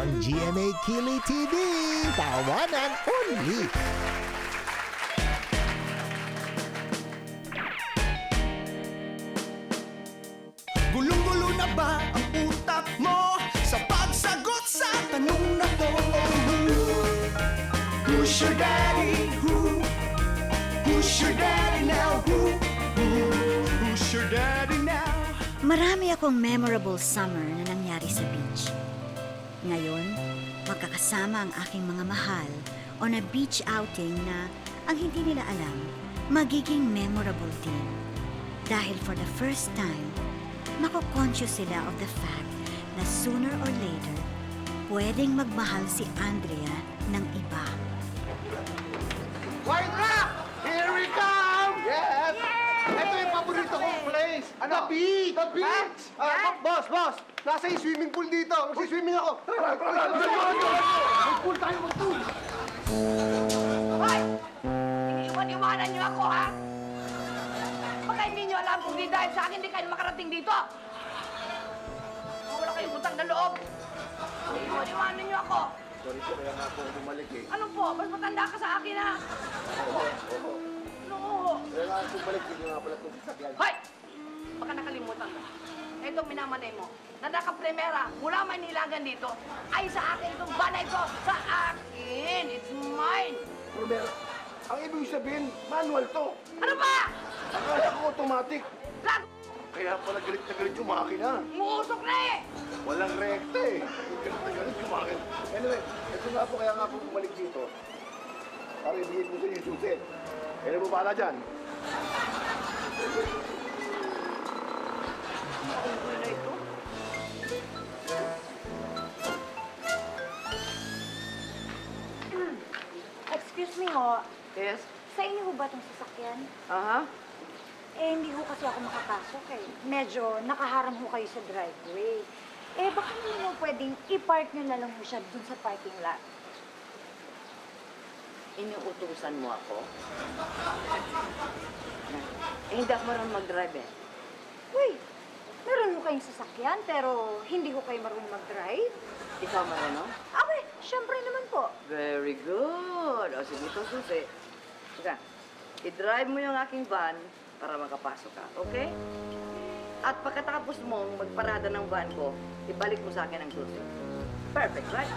on GMA Kili TV. Tawanan only. Gulong-gulo na ba ang utak mo sa pagsagot sa tanong na to? Who's your daddy? Who's your daddy now? Who's your daddy now? Marami akong memorable summer na nangyari sa beach. Ngayon, magkakasama ang aking mga mahal on a beach outing na ang hindi nila alam, magiging memorable din. Dahil for the first time, mako-conscious sila of the fact na sooner or later, pwedeng magmahal si Andrea ng iba. White Rock! Here we come! Yes! Ito yung paborito kong place. Ano? The beach! The beach! Boss! Nasa yung swimming pool dito. Magsiswimming ako. Mag-pool tayo, mag-pool! Hoy! Iwan-iwanan niyo ako, ha? Baka hindi niyo alam kung di dahil sa akin, hindi kayo makarating dito. Wala kayong utang na loob. Iwan-iwanan niyo ako. Sorry po, kaya nga po bumalik eh. Ano po? Mas matanda ka sa akin, ha? No. Kaya nga po bumalik, hindi nga pala itong sasakyan. Hoy! Baka nakalimutan mo. Itong minamanay mo, na naka-primera mula Manila hanggang dito, ay sa akin itong banay ko. Sa akin! It's mine! Romero, ang ibig sabihin, manual to. Ano ba? Akala ko automatic. Gago! Kaya pala galit na galit yung makina. Umuusok na eh! Walang rekta eh. Galit na galit yung makina. Anyway, ito nga po, kaya nga po bumalik dito. Para ibigay ko sa inyo yung susi. Kaya mo bahala dyan. Ano na ito? Excuse me ho, Yes? sa inyo ho ba itong sasakyan? Aha. Eh, hindi ho kasi ako makapasok eh. Medyo nakaharang ho kayo sa driveway. Eh, baka hindi mo pwedeng i-park nyo na lang ho siya dun sa parking lot. Inuutusan mo ako? Eh, hindi ako marunong mag-drive eh. Uy, meron ho kayong sasakyan pero hindi ho kayo marunong mag-drive? Ikaw marunong? Abe, syempre naman po. Very good. O sige, ito susi. Sige, i-drive mo yung aking van para makapasok ka, okay? At pagkatapos mong magparada ng van ko, ibalik mo sa akin ang susi. Perfect, right?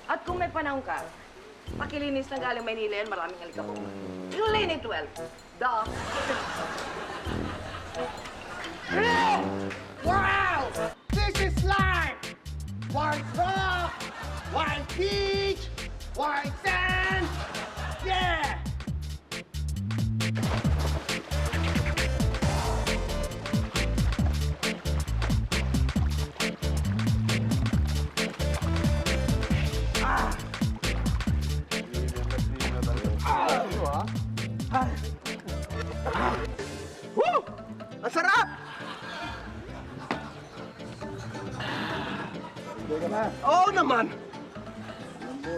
At kung may panahon ka, pakilinis na galing Maynila yan, maraming alikabok. Yung lane 12. Duh. Wow! This is life! White rock! White beach! White sand! Yeah! Woo! Ang sarap! Hindi ka na. Oo naman! Alam mo,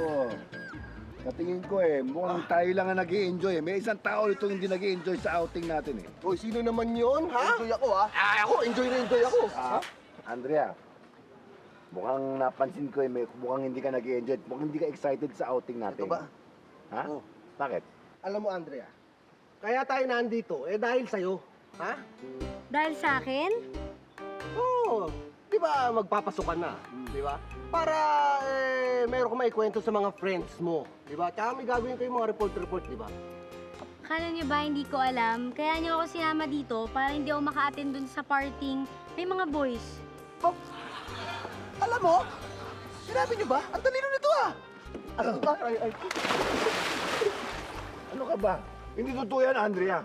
katingin ko mukhang tayo lang ang nag-i-enjoy May isang tao dito hindi nag-i-enjoy sa outing natin Hoy, sino naman yun, ha? Enjoy ako, ha? Ako, enjoy na enjoy ako. Andrea, mukhang napansin ko mukhang hindi ka nag-i-enjoy. Mukhang hindi ka excited sa outing natin. Ito ba? Ha? Oo. Bakit? Alam mo, Andrea, kaya tayo nandito, dahil sa'yo. Ha? Dahil sa akin? Oo. Di ba magpapasukan na? Di ba? Para, mayroon ko maikwento sa mga friends mo. Di ba? Tsaka may gagawin kayo mga report, di ba? Akala niyo ba hindi ko alam? Kaya niyo ako sinama dito para hindi ako maka-attend dun sa parting may mga boys. Oh, alam mo, sinabi niyo ba? Ang talino nito, Ano ka ba? Hindi totoo yan, Andrea.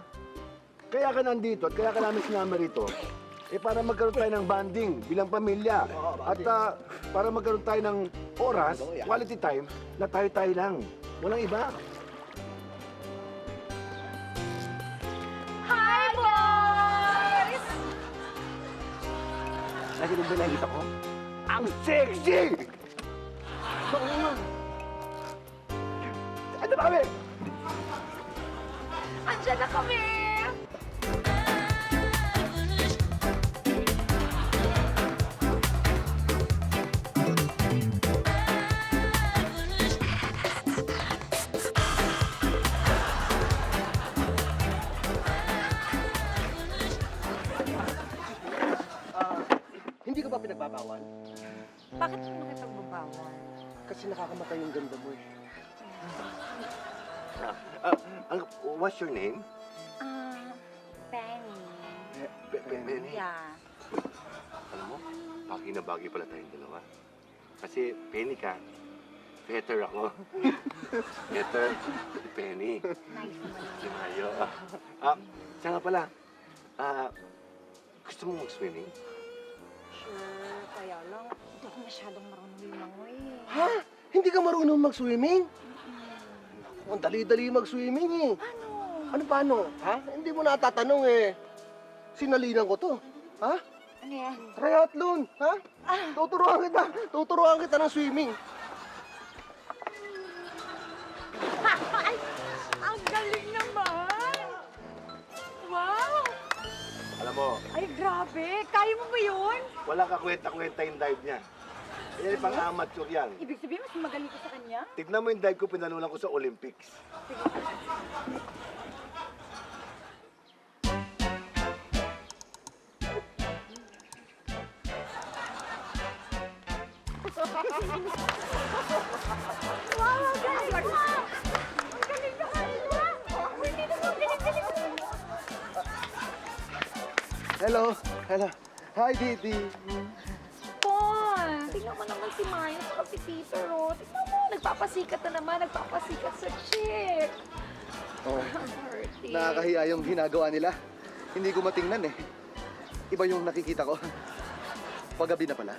Kaya ka nandito at kaya ka namin sinama rito. Para magkaroon tayo ng bonding bilang pamilya. At para magkaroon tayo ng oras, quality time, na tayo-tayo lang. Walang iba. Hi, boys! Nakita ba nakikita ko? Ang sexy! Ano ba kami? Andiyan na kami! ba pinagbabawal? Bakit mo nakipagbabawal? Kasi nakakamatay yung ganda mo eh. What's your name? Penny. Benny. Yeah. Alam mo, bagay na bagay pala tayong dalawa. Kasi Penny ka, better ako. Better, Penny. Nice naman. Di tayo. Siya nga pala, gusto mo mag-swimming? Sure, kaya lang, hindi ako masyadong marunong lumangoy. Ha? Hindi ka marunong mag-swimming? Ang dali-dali mag-swimming eh. Ano? Ano paano? Ha? Hindi mo natatanong eh. Sinalinan ko to. Ha? Ano yan? Triathlon. Ha? Tuturuan kita. Tuturuan kita ng swimming. Ay, ang galing naman! Wow! Alam mo, Ay, grabe! Kaya mo ba yun? wala ka kwenta-kwenta yung dive niya. Yan yung pang-amateur yan. Ibig sabihin, mas magaling ka sa kanya? Tignan mo yung dive ko, pinanulan ko sa Olympics. Wow, ang galing mo! Ang galing na kanina! Hindi naman galing-galing mo! Hello. Hello. Hi, Didi. Paul, tingnan mo naman si Mayo at si Peter, oh. Tingnan mo, nagpapasikat na naman, nagpapasikat sa chick. Oh, Party. nakakahiya yung ginagawa nila. Hindi ko matingnan eh. Iba yung nakikita ko. Paggabi na pala.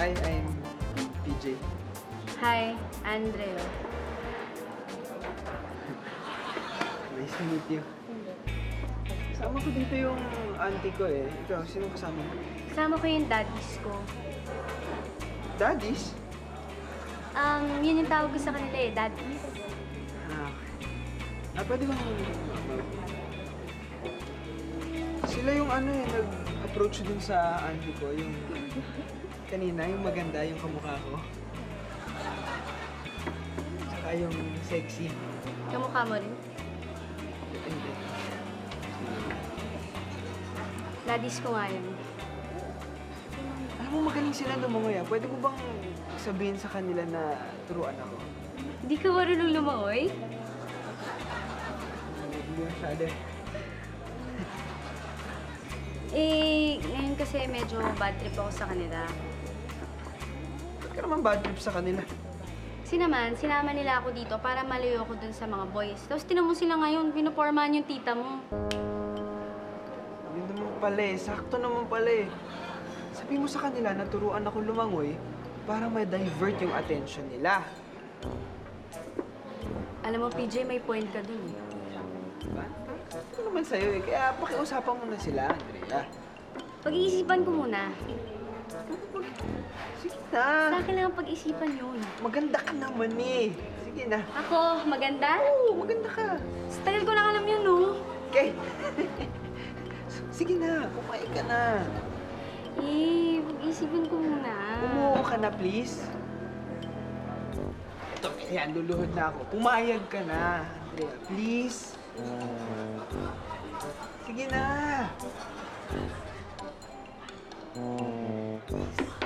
Hi, I'm PJ. Hi, Andrea. Nice to meet you. Kasama ko dito yung auntie ko eh. Ikaw, sino kasama mo? Kasama ko yung daddies ko. Daddies? Yun yung tawag ko sa kanila eh, daddies. Pwede bang sila yung ano eh, nag-approach dun sa auntie ko, yung kanina, yung maganda, yung kamukha ko. Saka yung sexy. Kamukha mo rin. Hindi. Daddies ko nga yun. Alam mo, magaling sila lumangoy ah. Pwede mo bang sabihin sa kanila na turuan ako? Hindi ka marunong lumangoy? Hindi masyado. Ngayon kasi medyo bad trip ako sa kanila. Ba't ka naman bad trip sa kanila? Kasi naman, sinama nila ako dito para malayo ako dun sa mga boys. Tapos tinan mo sila ngayon, pinupormahan yung tita mo. Yun naman pala eh. Sakto naman pala eh. Sabi mo sa kanila na turuan ako lumangoy para ma-divert yung attention nila. Alam mo, PJ, may point ka dun eh. Diba? Ito naman sa'yo eh. Kaya pakiusapan mo na sila, Andrea. Pag-iisipan ko muna. Sige Sa na. akin lang ang pag-isipan yun. Maganda ka naman eh. Sige na. Ako, maganda? Oo, maganda ka. Sa tagal ko na alam yun, no? Okay. Sige na, kumain ka na. Pag-iisipan ko muna. Umuo ka na, please. Ito, ayan, luluhod na ako. Pumayag ka na, Andrea. Please. Sige na.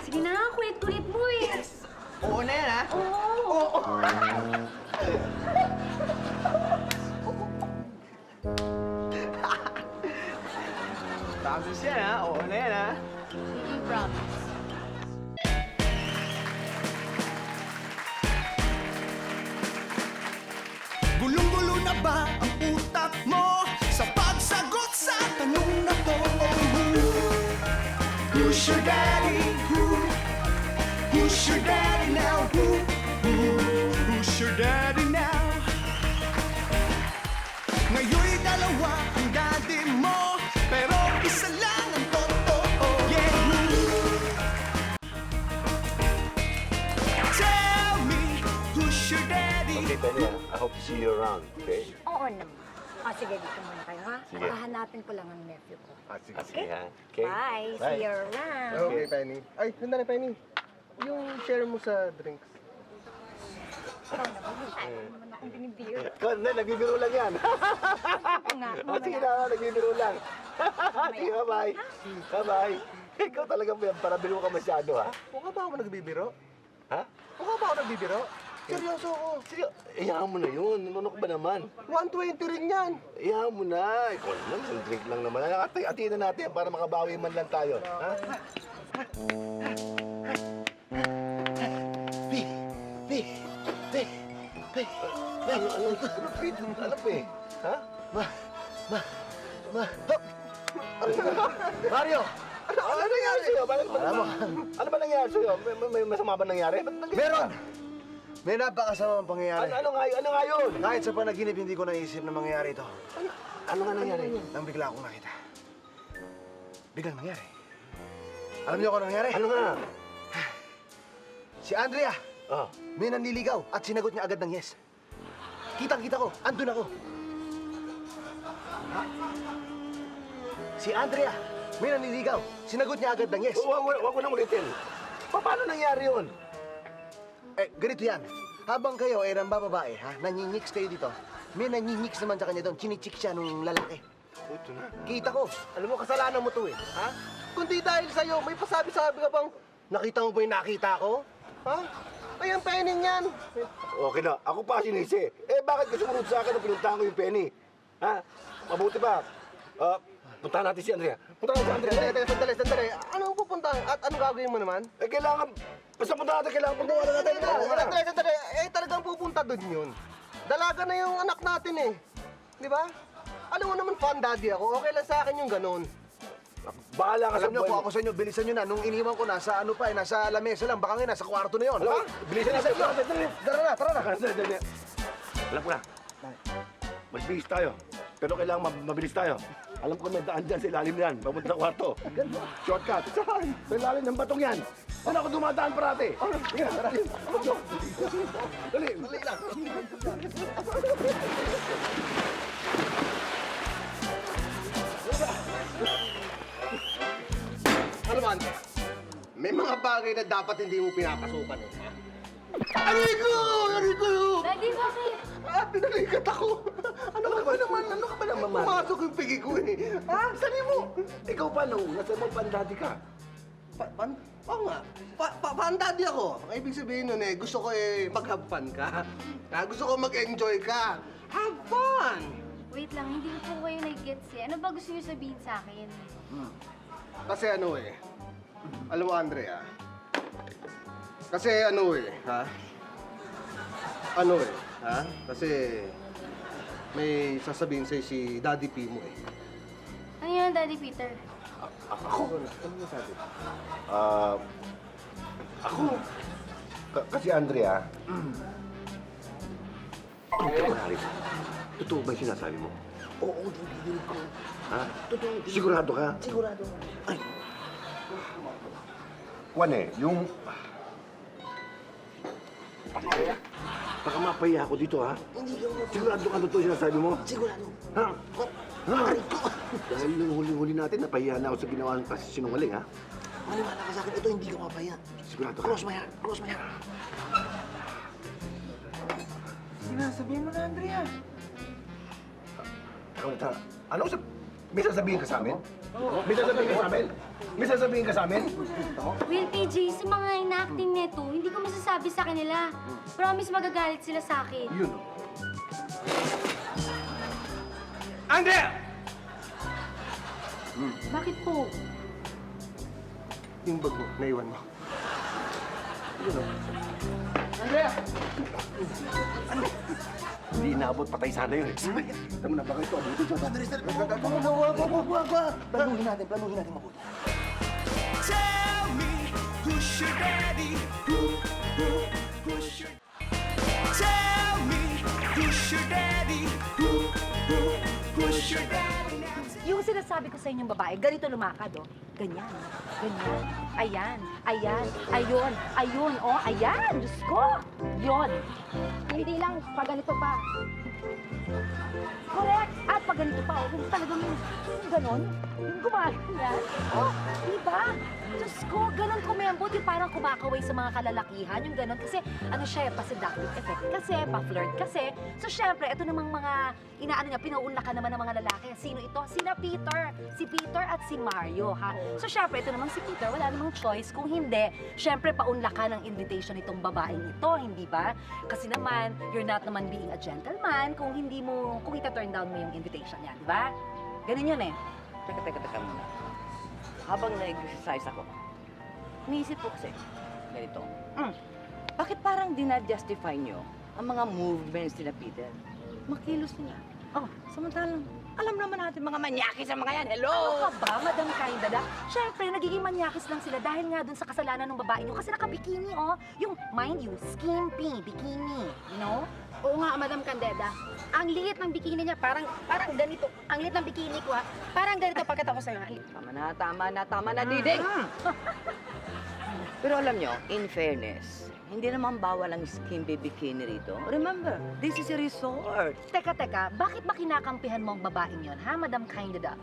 Sige na, kulit-kulit mo eh. Oo na yan, ha? Oo. Tapos yan, ha? Oo na yan, ha? Promise. Gulong-gulo na ba ang utak mo sa pagsagot sa tanong na to? Who's your daddy? Who's your daddy now? Who's your daddy now? Ngayon'y dalawa ang daddy mo, pero isa lang ang totoo. Yeah, see you around, okay? Oo naman. Sige, dito muna kayo, ha? Sige. Hahanapin ko lang ang nephew ko. Sige, ha? Okay? Bye. See you around. Okay, Penny. Ay, sandali, Penny. Yung share mo sa drinks. Naman akong binibiro. Hindi, nagbibiro lang yan. nga, Sige na, nagbibiro lang. Sige, bye-bye. Bye-bye. Ikaw talaga para biro ka masyado, ha? Mukha ba ako nagbibiro? Ha? Mukha ba ako nagbibiro? Seryoso ako. Sige, iyahan mo na yun. Nunok ba naman? 120 rin yan. Iyahan mo na. Ikaw naman, isang drink lang naman. Atiin na natin para makabawi man lang tayo. Ha? Ano pa eh? Ha? Mario! Ano nangyari sa'yo? Ano ba nangyari sa'yo? May masama ba nangyari? Meron! May napakasamang pangyayari. Ano nga yun? Kahit sa panaginip, hindi ko naisip na mangyayari ito. Ano nga nangyari? Nang bigla akong nakita. Biglang nangyari. Alam niyo kung ano nangyari? Ano nga? Si Andrea, Oh. may nanliligaw at sinagot niya agad ng yes. Kitang-kita ko, andun ako. Si Andrea, may nanliligaw, sinagot niya agad ng yes. Huwag ko nang ulitin. Paano nangyari yun? Ganito yan. Habang kayo ay nambababae, ha, nanyinyix kayo dito, may nanyinyix naman sa kanya doon, chinichik siya nung lalaki. Ito na. Kita ko. Alam mo, kasalanan mo to eh. Ha? Kundi dahil sa'yo, may pasabi-sabi ka bang, nakita mo ba yung nakita ko? Ha? Ay, ang Penny niyan. Okay na, ako pa sinisi. Bakit ka sumunod sa akin nung pinuntahan ko yung Penny? Ha? Mabuti pa. Puntahan natin si Andrea. Puntahan natin si Andrea. Sandali. Ano ang pupuntahan? At anong gagawin mo naman? Kailangan, basta puntahan natin, kailangan puntahan natin. Sandali. Talagang pupunta doon yun. Dalaga na yung anak natin eh. Di ba? Alam mo naman, fan daddy ako. Okay lang sa akin yung ganun. Bahala ka sa Alam niyo, buhay kung mo. ako sa inyo, bilisan niyo na. Nung iniwan ko, nasa ano pa eh, nasa lamesa lang. Baka ngayon, nasa kwarto na yun. Alam, bilisan natin. Tara na. Dali. Alam ko na. Magbihis tayo. Pero kailangan mabilis tayo. Alam ko may daan dyan sa ilalim yan. Papunta sa kwarto. Shortcut. Saan? Sa ilalim ng batong yan. Ano ako dumadaan parati? Sige, tara. Dali. Dali lang. Ano ba, Ante? May mga bagay na dapat hindi mo pinapasukan eh. Aray ko! Daddy, bakit? Pinalikat ako. Ano ka ba naman? Pumasok yung pigi ko eh. Ha? Sali mo? Ikaw pa nung nasa mo pandadi ka. Oo nga. Pandaddy ako. Ang ibig sabihin nun eh, gusto ko eh mag-have fun ka. Gusto ko mag-enjoy ka. Have fun! Wait lang, hindi ko po kayo nag-gets eh. Ano ba gusto niyo sabihin sa akin? Kasi ano eh, alam mo Andrea, kasi ano eh, ha? Ano eh, ha? Kasi may sasabihin sa'yo si Daddy P mo eh. Ano yun, Daddy Peter? Ako? Ano mo sabi? Ako? Kasi Andrea, totoo ba yung sinasabi mo? Oo, dinig ko. Ha? Totoo. Sigurado ka? Sigurado. Ay, Juan eh, yung... Baka mapahiya ako dito, ha? hindi ka mo. Sigurado ka totoo yung sinasabi mo? Sigurado. Ha? Ha? Dahil nung huli-huli natin, napahiya na ako sa ginawa ng kasi sinungaling, ha? Maniwala ka sa akin, ito hindi ka mapaya. Sigurado ka? Cross my heart. Sinasabihin mo na, Andrea. Ikaw na, ano sa... May sasabihin ka sa amin? May sasabihin ka sa amin? May sasabihin ka sa amin? Will, PJ, sa mga inacting neto, hindi ko masasabi sa kanila. Promise magagalit sila sa akin. Yun. Andrea! Bakit po? Yung bag mo, naiwan mo. Andrea! Hindi inaabot, patay sana yun. Tama na, baka ito abutin siya. Wag. Planuhin natin mabuti. Tell me who's your daddy? Who's your... Tell me who's your daddy? Who's your daddy now? Yung sinasabi ko sa inyong babae, ganito lumakad, oh. Ganyan. Ayan. Ayun. Oh, ayan. Diyos ko. Yon. Hindi lang, pag ganito pa. Correct. At pag ganito pa, kung talagang yung ganon, yung gumaganyan. Oh, diba? Diyos ko, ganon kumembot, yung parang kumakaway sa mga kalalakihan, yung ganon. Kasi ano siya, pa-seductive effect kasi, pa-flirt kasi. So syempre, ito namang mga inaano niya, pinauunlakan naman ng mga lalaki. Sino ito? Sina Peter. Si Peter at si Mario, ha? So syempre, ito namang si Peter, wala namang choice. Kung hindi, syempre, paunlakan ang invitation nitong babaeng ito, hindi ba? Kasi naman, you're not naman being a gentleman kung hindi mo, kung ita-turn down mo yung invitation niya, di ba? Ganun yun eh. Teka muna. Habang nag-exercise ako, iniisip ko kasi, ganito, bakit parang dinadjustify nyo ang mga movements nila Peter? Makilos nila. Oh, samantalang, alam naman natin mga manyakis ang mga yan. Hello! Ano ka ba, Madam Kaindada? Siyempre, nagiging manyakis lang sila dahil nga dun sa kasalanan ng babae nyo kasi naka-bikini, oh. Yung, mind you, skimpy, bikini, you know? Oo nga, Madam Candeda. Ang liit ng bikini niya, parang ganito. Ang liit ng bikini ko, parang ganito pagkat ako sa'yo. Tama na, Diding! Pero alam nyo, in fairness, hindi naman bawal ang skimpy bikini rito. Remember, this is a resort. Teka, bakit ba kinakampihan mo ang babaeng yon, ha, Madam Kaindada?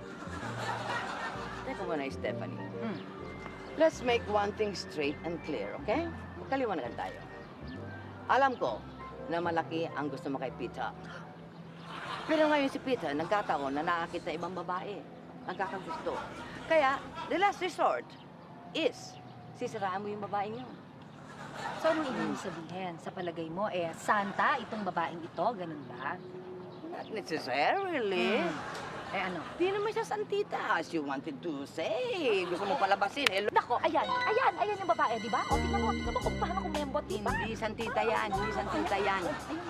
Teka muna, Stephanie. Let's make one thing straight and clear, okay? Magkaliwanagan tayo. Alam ko na malaki ang gusto mo kay Peter. Pero ngayon si Peter, nagkataon na nakakita ibang babae. Nagkakagusto. Kaya, the last resort is sisiraan mo yung babaeng yun. So, anong ibig sabihin? Sa palagay mo, santa itong babaeng ito, ganun ba? Not necessarily. Eh ano? Di naman siya santita, as you wanted to say. Gusto mo palabasin. Hello? Nako, ayan yung babae, di ba? O, tingnan mo kung paano kumembot, di ba? Hindi santita yan. Ayun,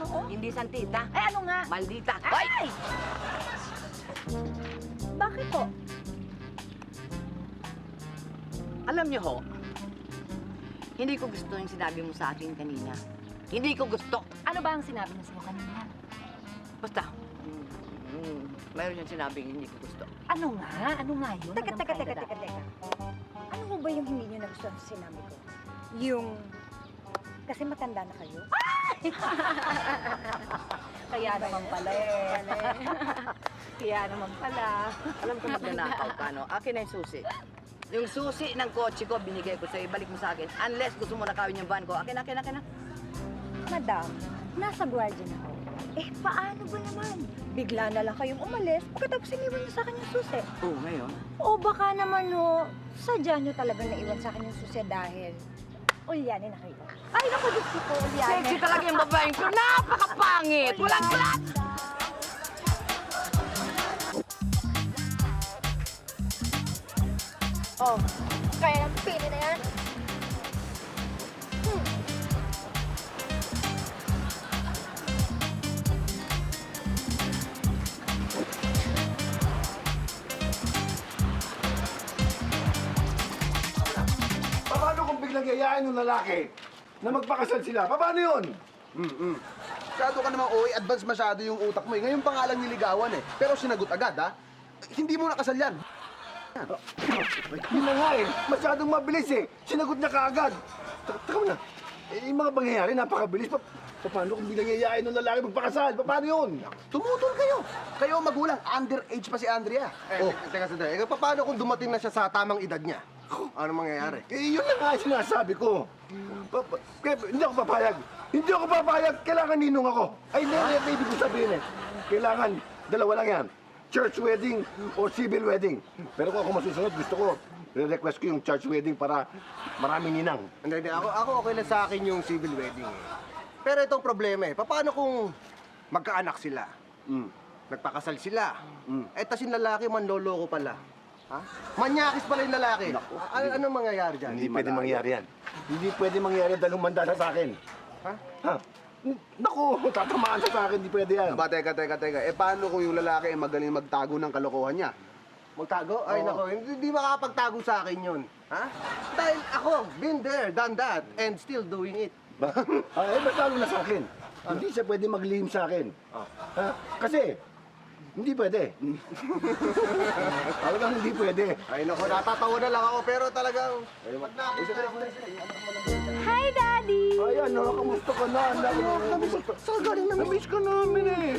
oo. Hindi santita. Ay, ano nga? Maldita. Ay! Bakit po? Alam niyo ho, hindi ko gusto yung sinabi mo sa akin kanina. Hindi ko gusto. Ano ba ang sinabi niya sa'yo kanina? Basta, mayroon siyang sinabing hindi ko gusto. Ano nga yun? Teka. Madam Kaindada? Ano mo ba yung hindi nyo nagustuhan sa sinabi ko? Yung... Kasi matanda na kayo? Kaya naman pala Kaya naman pala. Alam ko magnanakaw ka, no? Akin na yung susi. Yung susi ng kotse ko, binigay ko sa'yo. Ibalik mo sa akin. Unless gusto mo nakawin yung van ko. Akin na. Madam, nasa gwardiya na ako. Paano ba naman? Bigla na lang kayong umalis, pagkatapos iniwan niyo sa akin yung susi. Oo, ngayon. O baka naman sadya niyo talaga naiwan sa akin yung susi dahil ulyanin na kayo. Ay, naku, Diyos ko, ulyanin. Sexy talaga yung babaeng ko. Napakapangit! Walang klat! Oh, kaya ng pili na yan. Paano kung biglang yayain ng lalaki na magpakasal sila? Paano yun? Masyado ka namang advance masyado yung utak mo eh. Ngayon pa nga lang niligawan eh. Pero sinagot agad ha. Hindi mo nakasal yan. Yun na nga eh. Masyadong mabilis eh. Sinagot niya kaagad. Taka mo na. Yung mga pangyayari, napakabilis. Paano kung biglang yayain ng lalaki magpakasal? Paano yun? Tumutol kayo. Kayo ang magulang. Underage pa si Andrea. Teka sandali. Paano kung dumating na siya sa tamang edad niya? Ano mangyayari? Yun na nga sinasabi ko. Hindi ako papayag. Hindi ako papayag. Kailangan ninong ako. Ay, hindi ibig ko sabihin eh. Kailangan, dalawa lang yan. Church wedding or civil wedding. Pero kung ako masusunod, gusto ko, re-request ko yung church wedding para maraming ninang. Hindi. Ako okay lang sa akin yung civil wedding eh. Pero itong problema eh. Paano kung magkaanak sila? Nagpakasal sila. Tas yung lalaki manloloko pala. Ha? Manyakis pala yung lalaki. Anong mangyayari dyan? Hindi pwede mangyari yan. Hindi pwede mangyari dahil humanda na sa akin. Ha? Naku, tatamaan siya sa akin. Hindi pwede yan. Teka. Paano kung yung lalaki ay magaling magtago ng kalokohan niya? Magtago? Ay, nako, hindi makakapagtago sa akin yun. Ha? Dahil ako, been there, done that, and still doing it. Ba't lalo na sa akin? Hindi siya pwede maglihim sa akin. Ha? Kasi, hindi pwede. Talagang hindi pwede. Ay, nako, natatawa na lang ako, pero talagang... Hi, Daddy! Ayan, kamusta ka na? Saan galing na? Namiss ka namin eh.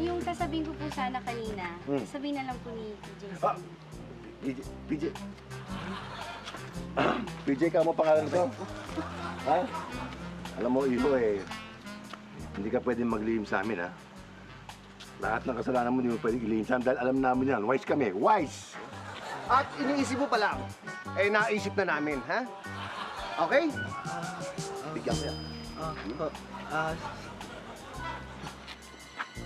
Yung sasabihin ko po sana kanina, sasabihin na lang po ni PJ. PJ. PJ ka mo pangalan ko? Ha? Alam mo, Iho eh, hindi ka pwedeng maglihim sa amin, ha? Lahat ng kasalanan mo, hindi mo pwedeng ilihim sa amin dahil alam namin yan. Wise kami. Wise! At iniisip mo pa lang, eh naisip na namin, ha? Okay? Bigyan mo yan.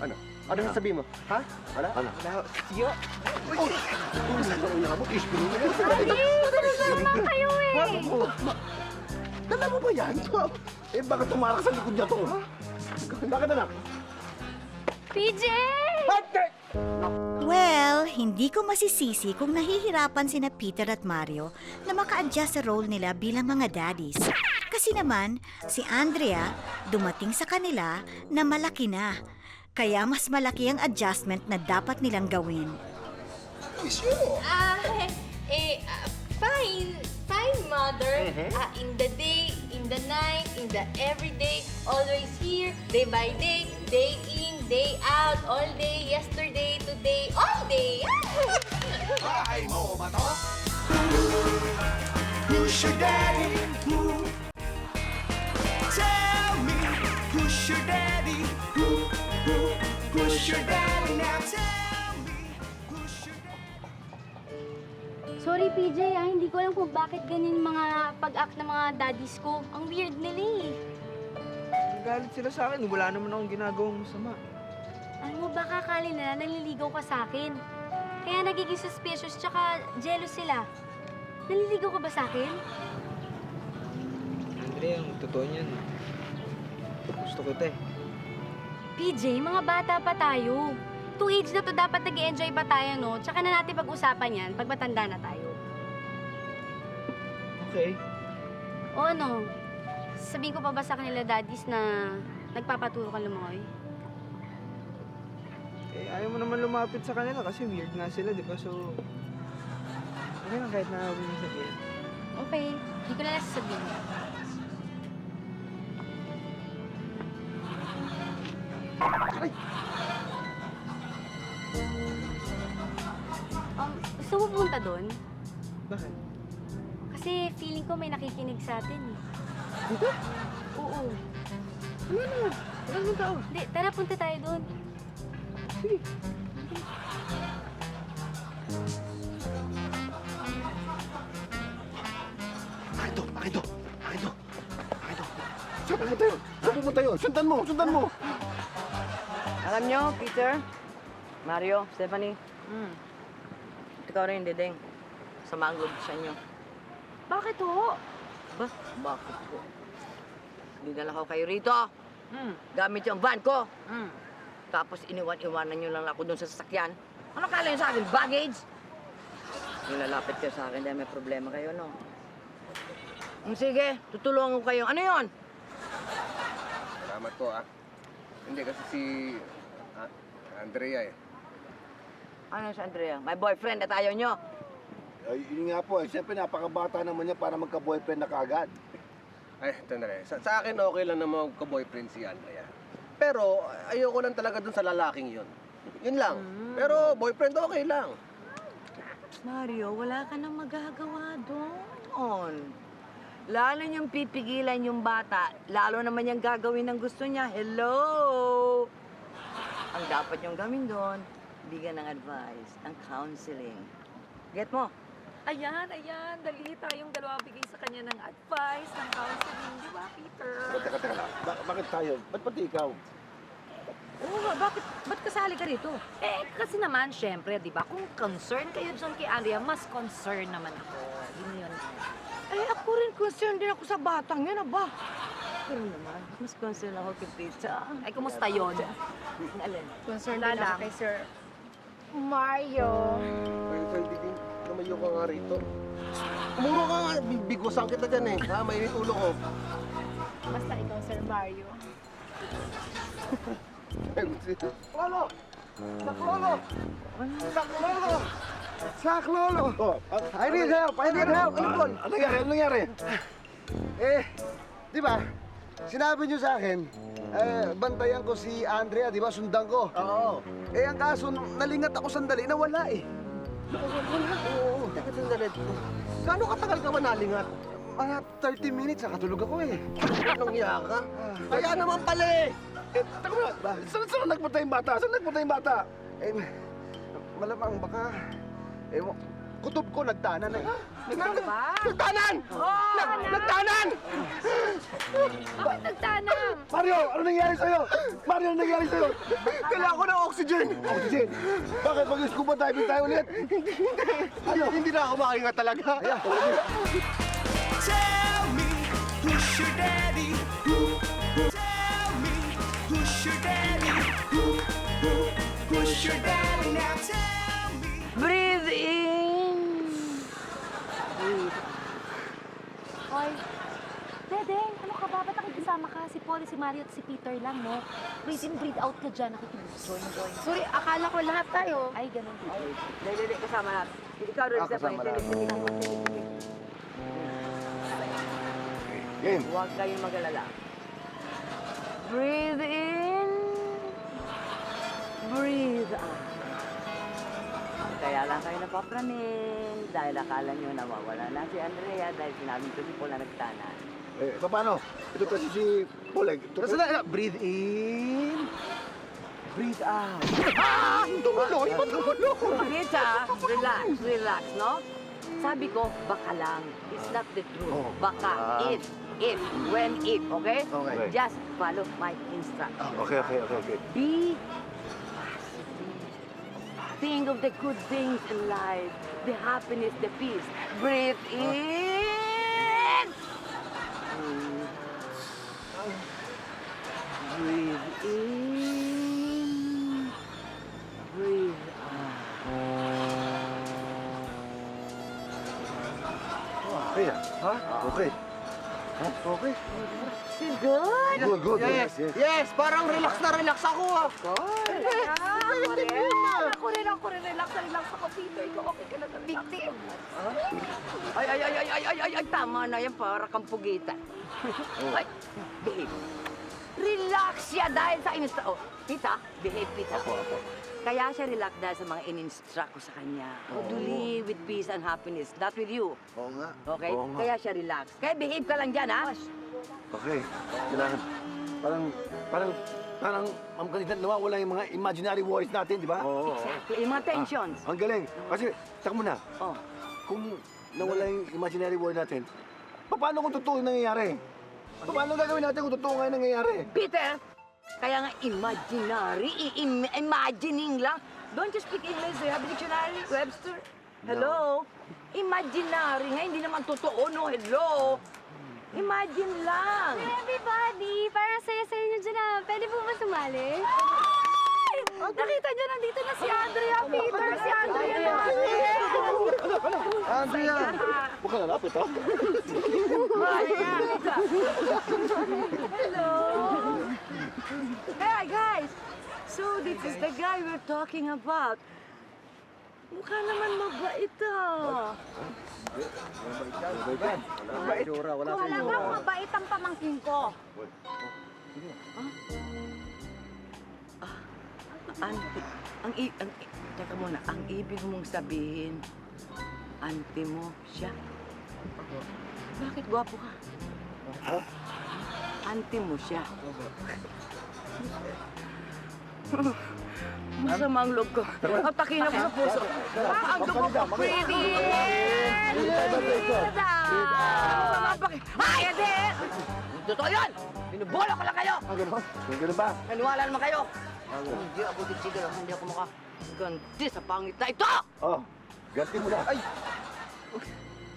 Ano? Ano sasabihin mo? Ha? Wala? Ano? Siyo. Nasama kayo eh! Dala mo ba yan? Eh, bakit tumarak sa likod niya to? Bakit anak? PJ! Well, hindi ko masisisi kung nahihirapan sina Peter at Mario na maka-adjust sa role nila bilang mga daddies. Kasi naman, si Andrea dumating sa kanila na malaki na. Kaya mas malaki ang adjustment na dapat nilang gawin. Fine, mother. In the day, in the night, in the everyday, always here, day by day in, day out, all day, yesterday, today, all day. Bahay mo ba to? Who's your daddy? Who? Tell me, who's your daddy? Who's your daddy now? Tell me, who's your daddy? Sorry, PJ, hindi ko alam kung bakit ganyan yung mga pag-act ng mga daddies ko. Ang weird nila eh. Galit sila sa akin. Wala naman akong ginagawang masama. Alam mo, baka akala nila naliligaw ka sa akin. Kaya nagiging suspicious tsaka jealous sila. Naliligaw ka ba sa akin? Andrea, ang totoo niyan. Gusto kita eh. PJ, mga bata pa tayo. To age na to, dapat nag-enjoy pa tayo, no? Tsaka na natin pag-usapan yan pag matanda na tayo. Okay. O ano? Sabihin ko pa ba sa kanila, daddies, na nagpapaturo ka lumoy? Eh, ayaw mo naman lumapit sa kanila kasi weird nga sila, di ba? So, okay lang kahit na huwag mo sabihin. Okay, hindi ko na lang sasabihin. Gusto mo pumunta doon? Bakit? Kasi feeling ko may nakikinig sa atin eh. Dito? Oo. Wala naman. Wala naman tao. Hindi, tara punta tayo doon. Sige. Akin to. Saan pumunta yun? Saan pumunta yun? Sundan mo. Alam nyo, Peter, Mario, Stephanie, ikaw rin, Dideng. Sama ang loob sa inyo. Bakit ho? Ba? Bakit po? Dinala ko kayo rito. Gamit yung van ko. Tapos iniwan-iwanan nyo lang ako dun sa sasakyan. Ano kala nyo sa akin? Baggage? Nilalapit kayo sa akin dahil may problema kayo, no? Sige, tutulungan ko kayo. Ano yon? Salamat po, ah. Hindi kasi si Andrea eh. Ano si Andrea? My boyfriend at ayaw nyo. Ay, yun nga po. Siyempre, napakabata naman niya para magka-boyfriend na kagad. Ay, ito na rin. Sa akin, okay lang na magka-boyfriend si Andrea. Pero ayoko lang talaga dun sa lalaking yun. Yun lang. Pero boyfriend okay lang. Mario, wala ka nang magagawa doon. Lalo niyang pipigilan yung bata, lalo naman niyang gagawin ang gusto niya. Hello! Ang dapat niyong gawin doon, bigyan ng advice, ng counseling. Get mo? Ayan. Dali tayong dalawa bigay sa kanya ng advice, ng counseling. Di ba, Peter? Teka lang. Bakit tayo? Ba't pati ikaw? Oo nga, ba't kasali ka rito? Eh, kasi naman, syempre, di ba, kung concern kayo dyan kay Andrea, mas concern naman ako. Yun. Eh, ako rin concerned din ako sa batang yun, aba. Pero naman, mas concerned ako kay Pizza. Ay, kumusta yun? Alin? Concerned din ako kay Sir Mario. Pwede din. Lumayo ka nga rito. Umuro ka nga. Bigusan kita dyan eh. Ha? Mainit ulo ko. Basta ikaw, Sir Mario. Lolo! Lolo! Sak, Lolo. Oh, I need help. Ay, Paul. ano nangyari? Ano nangyari? Di ba? Sinabi niyo sa akin, bantayan ko si Andrea, di ba? Sundan ko. Oo. Ang kaso, nalingat ako sandali, nawala eh. Oo. Sandali. Gano'ng katagal ka ba nalingat? Mga 30 minutes, nakatulog ako eh. Anong yaka? Kaya naman pala eh. Taka mo, saan nagpunta yung bata? Saan nagpunta yung bata? Malamang baka, kutob ko nagtanan eh. Nagtanan! Nagtanan! Bakit nagtanam? Mario, ano nangyari sa'yo? Mario, ano nangyari sa'yo? Kailangan ko ng oxygen! Oxygen? Bakit mag-scuba diving tayo ulit? Hindi na ako makahinga talaga. Tell me who's your daddy? Tell me who's your daddy? Who's your daddy now? Tell me. Breathe in. Hoy, Dedeng, ano ka ba? Ba't nakikisama ka? Si Paul, si Mario at si Peter lang, no? Breathe in, breathe out ka dyan. Join. Sorry, akala ko lahat tayo. Ay, ganun. Dali, kasama natin. Ikaw rin sa kasama Game. Huwag kayong mag-alala. Breathe in. Breathe out. Kaya lang kayo napapraning dahil akala nyo nawawala na si Andrea dahil sinabi ko si Paul na nagtanan. Paano? Ito kasi si Poleg. Breathe in. Breathe out. Tumuloy! Rita, relax, no? Sabi ko, baka lang. It's not the truth. Baka, if, when, okay? Okay. Just follow my instructions. Okay. Be positive. Think of the good things in life, the happiness, the peace. Breathe in. Breathe in. Breathe out. Okay ha? Okay. Okay. Feel good? Good. Yes, parang relax na relax ako ah. Ako rin, relax ako, Peter. Ikaw, okay ka na sa victim. Ay, tama na yan, para kang pugita. Ay, behave. Relax siya dahil sa instruct. Oh, Pita, behave, Pita. Kaya siya relax dahil sa mga in-instruct ko sa kanya. To live with peace and happiness, not with you. Oo nga. Okay? Oo nga. Kaya siya relax. Kaya behave ka lang dyan, ha? Okay. Kailangan, parang, Ma'am Kanita, nawawala yung mga imaginary worries natin, di ba? Oo. Exactly. Yung mga tensions. Ang galing. Kasi, taka muna, Oh. kung nawala yung imaginary world natin, paano kung totoo yung nangyayari? Paano gagawin natin kung totoo nga yung nangyayari? Peter, kaya nga imaginary, imagining lang. Don't you speak English? Do you have a dictionary, Webster? Hello? Imaginary nga, hindi naman totoo, no? Hello? Imagine lang. Everybody, parang saya-saya nyo dyan ah. Pwede po ba sumali? Nakita nyo, nandito na si Andrea, Peter. Si Andrea na. Andrea. Huwag ka nalapit, ha? Hello? Hey, guys! So, this is the guy we're talking about. Mukha naman mabait ah. Wala bang mabait ang pamangkin ko? Teka muna, ang ibig mong sabihin, auntie mo siya? Bakit gwapo ka? Auntie mo siya? Masama ang loob ko. Atakin ako sa puso. Ang dugo ko. Pretty! Ay! Hindi! Totoo yun! Binubolo ko lang kayo! Ganun ba? Naniwala naman kayo! Hindi ako titigil. Hindi ako makaganti sa pangit na ito! Oh, ganti mo na. Ay!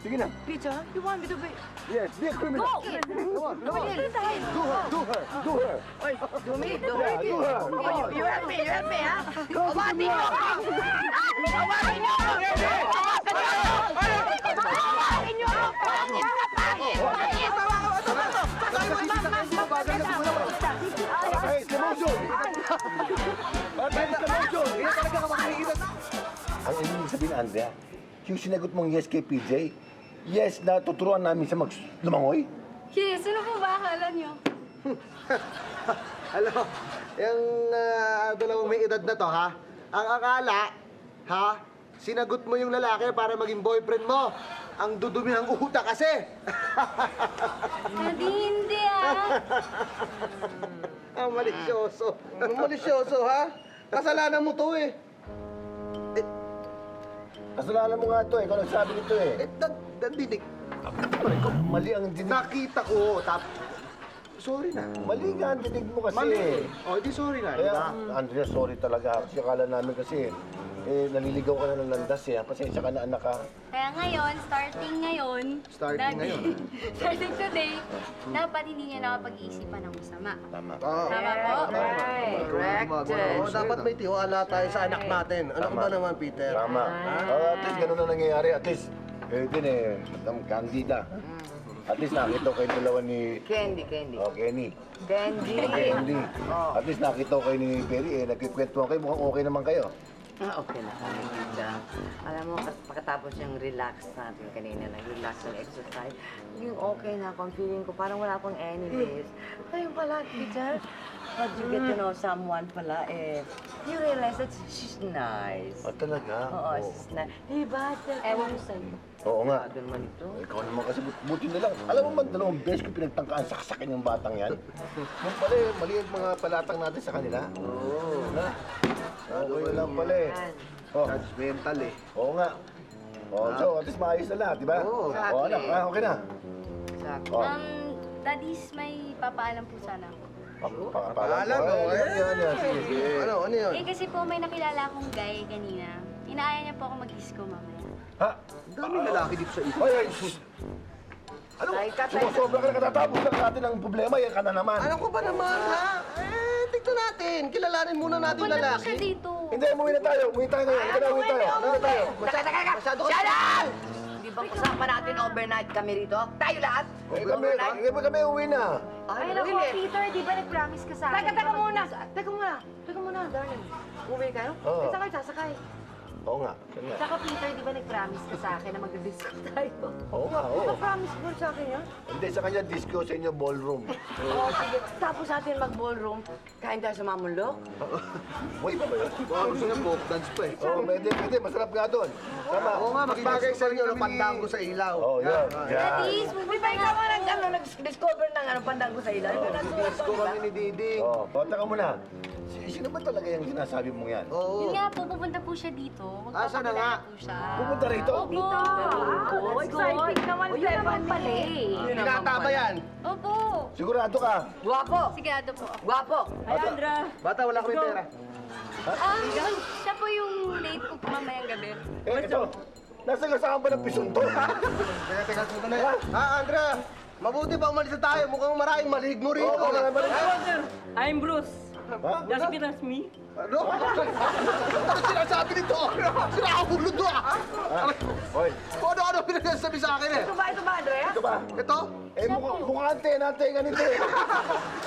Sige na. Peter, you want me to be... Yes, be a criminal. Go! Come on. Do her! Oy, Do me? Do Yeah, do her. Come on. You help me, ha? Awatin niyo ako! Awatin niyo ako! Awatin niyo ako! Hey, slow motion! Slow motion! Hindi talaga ako makikita. Ang ibig sabihin, Andrea, yung sinagot mong yes kay PJ, yes na tuturuan namin sa lumangoy? Yes, ano po ba akala niyo? Alam mo, yung dalawang may edad na to, ha? Ang akala, ha? Sinagot mo yung lalaki para maging boyfriend mo. Ang dudumi ng utak kasi. Hindi ah. Ang malisyoso. Ang malisyoso, ha? Kasalanan mo to, eh. Kasalanan mo nga ito, ikaw nagsabi nito eh. Dinig. Mali ang dinig. Nakita ko, sorry na. Mali nga ang dinig mo kasi. Mali. O, di sorry na, di Kaya, ba? Andrea, sorry talaga. Kasi akala namin kasi, naliligaw ka na ng landas eh. Pasensya ka na, anak ka. Kaya ngayon, starting ngayon, starting today, dapat hindi niya nakapag-iisipan ng masama. Tama. Tama po? Corrected. Dapat may tiwala tayo sa anak natin. Ano Tama. ba naman, Peter? Tama. At least ganun na nangyayari. At least, din eh, Madam Candida. At least nakita ko yung dalawa ni... Candy. Oh, Kenny. Candy. Candy. At least nakita ko kayo ni Perry eh. Nagkikwentuhan kayo. Mukhang okay naman kayo. Okay na kami, Tita. Alam mo, pagkatapos yung relax natin kanina, nag-relax ng exercise, yung okay na ako, ang feeling ko parang wala akong enemies. Kayo pala, Tita, but you get to know someone pala, you realize that she's nice. Oh, talaga? Oo, she's nice. Diba? Ewan ko sa'yo. Oo nga. Ano naman ito? Ikaw naman kasi buti na lang. Alam mo man, dalawang beses ko pinagtangkaan saksakin yung batang yan. Yung pala eh, mali yung mga palatang natin sa kanila. Oo. Na? Okay lang pala eh. Oh. Judgmental eh. Oo nga. Oh, so, at least maayos na lahat, di ba? Oo. Oh, anak, okay na. Exactly. Oh. Daddies, may papaalam po sana ako. Paalam mo. Yan. Sige. Ano yun? Eh kasi po may nakilala akong guy kanina. Inaaya niya po ako mag-disco mamaya. Ha? Ang daming lalaki dito sa ito. Ay, sus. Ano? Sumusobra ka na katatapos lang natin ang problema, yan ka na naman. Alam ko ba naman, ha? Tignan natin. Kilalanin muna natin Punta po siya lalaki. dito. Hindi, umuwi na tayo. Umuwi tayo ngayon. Hindi na, umuwi tayo. Masyado ka! Shut up! Di ba kasama natin overnight kami rito? Tayo lahat? Kami uwi na. Ay, naku, Peter, di ba nag-promise ka sa akin? Teka muna, darling. Uwi kayo? Oo. Sasakay. Oo nga. Yan nga. Saka Peter, di ba nag-promise ka sa akin na mag-disco tayo? Oo nga, oo. Promise mo sa akin, ha? Hindi, sa kanya disco, sa inyo ballroom. Oo, sige. Tapos natin mag-ballroom. Kain tayo sa Mamulok. Uy, ba ba yun? Gusto niya folk dance pa eh. Oo, pwede. Masarap nga doon. Tama. Oo nga, mas bagay sa inyo ng pandango sa ilaw. Oo, yan. Daddies, Di ba ikaw nga nag-discover ng pandango sa ilaw? Disco kami ni Diding. Oo, bata ka muna. Sino ba talaga yung sinasabi mong yan? Yun Oo. nga po, pupunta po siya dito. Asa na nga? Magpapakilala po siya. Pupunta rito? Opo. Oh, exciting naman, O, yun naman pala eh. Binata ba yan? Opo. Sigurado ka? Guwapo! Sigurado po ako. Guwapo! Bata, wala kami pera. Siya po yung late ko po mamayang gabi. Ito. Nasa gasakan ba ng pison to? Teka, sandali. Andrea, mabuti pa umalis na tayo. Mukhang maraming malig mo rito. Oo, maraming I'm Bruce. Ha? Just you trust me? Ano? Ano sinasabi nito? Sinakabulo to ah! Hoy, Ano pinagsasabi sa akin eh? Ito ba, Andrea? ito ba? Ito? Eh, mukhang ante ganito eh.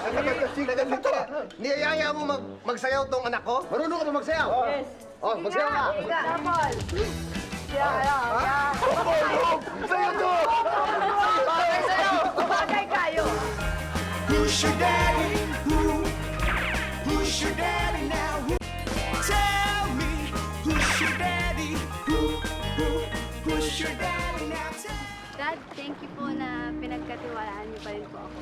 Ang nagkakasig ganito. Niyayaya mo magsayaw tong anak ko? Marunong ka ba magsayaw? Yes. Oh, magsayaw ka. Sample! Sa'yo to! Bagay sa'yo! Bagay kayo! Who's your daddy? Who's your daddy now? Tell me, who's your daddy? Who's your daddy now? Dad, thank you po na pinagkatiwalaan niyo pa rin po ako.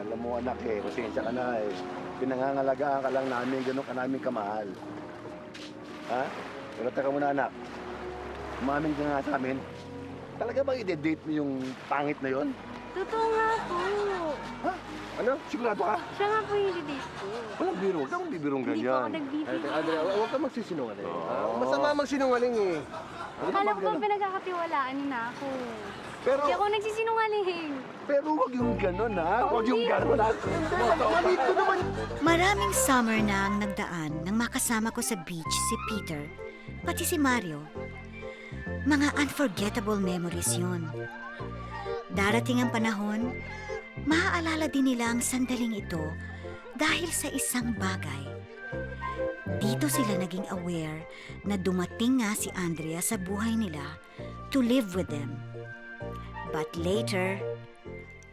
Alam mo anak eh, pasensya ka na eh. Pinangangalagaan ka lang namin, gano'n ka namin kamahal. Ha? Pero teka muna anak, umamin ka nga sa amin. Talaga bang i-date mo yung pangit na yon? Totoo nga po. Ha? Ano? Sigurado ka? Siya nga po yung date ko. Walang biro, huwag kang bibirong Hindi po ako ganyan. nagbibigay. Andrea, huwag ka magsisinungaling. Masama magsinungaling eh. Alam ko pinagkakatiwalaan niyo na ako. Pero, Hindi ako nagsisinungaling. pero huwag yung gano'n ha? Huwag yung gano'n ha? Malito naman. Maraming summer na ang nagdaan nang makasama ko sa beach si Peter, pati si Mario. Mga unforgettable memories yun. Darating ang panahon, maaalala din nila ang sandaling ito dahil sa isang bagay. dito sila naging aware na dumating nga si Andrea sa buhay nila to live with them. But later,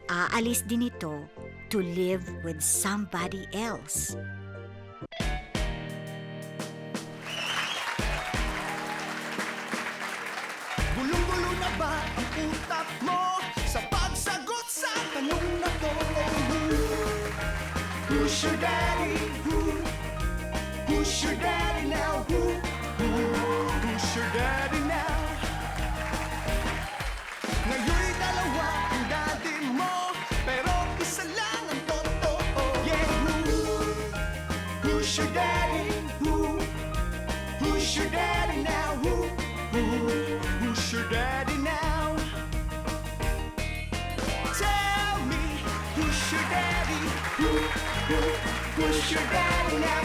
aalis din ito to live with somebody else. Gulong-gulo na ba ang utak mo sa pagsagot sa tanong na to? Who's your daddy? Who's your daddy now? Who's your daddy now? Ngayon'y dalawa ang daddy mo, pero isa lang ang totoo. Yeah, who's your daddy? Who's your daddy now? Who's your daddy now? Tell me, who's your daddy? Who's your daddy now?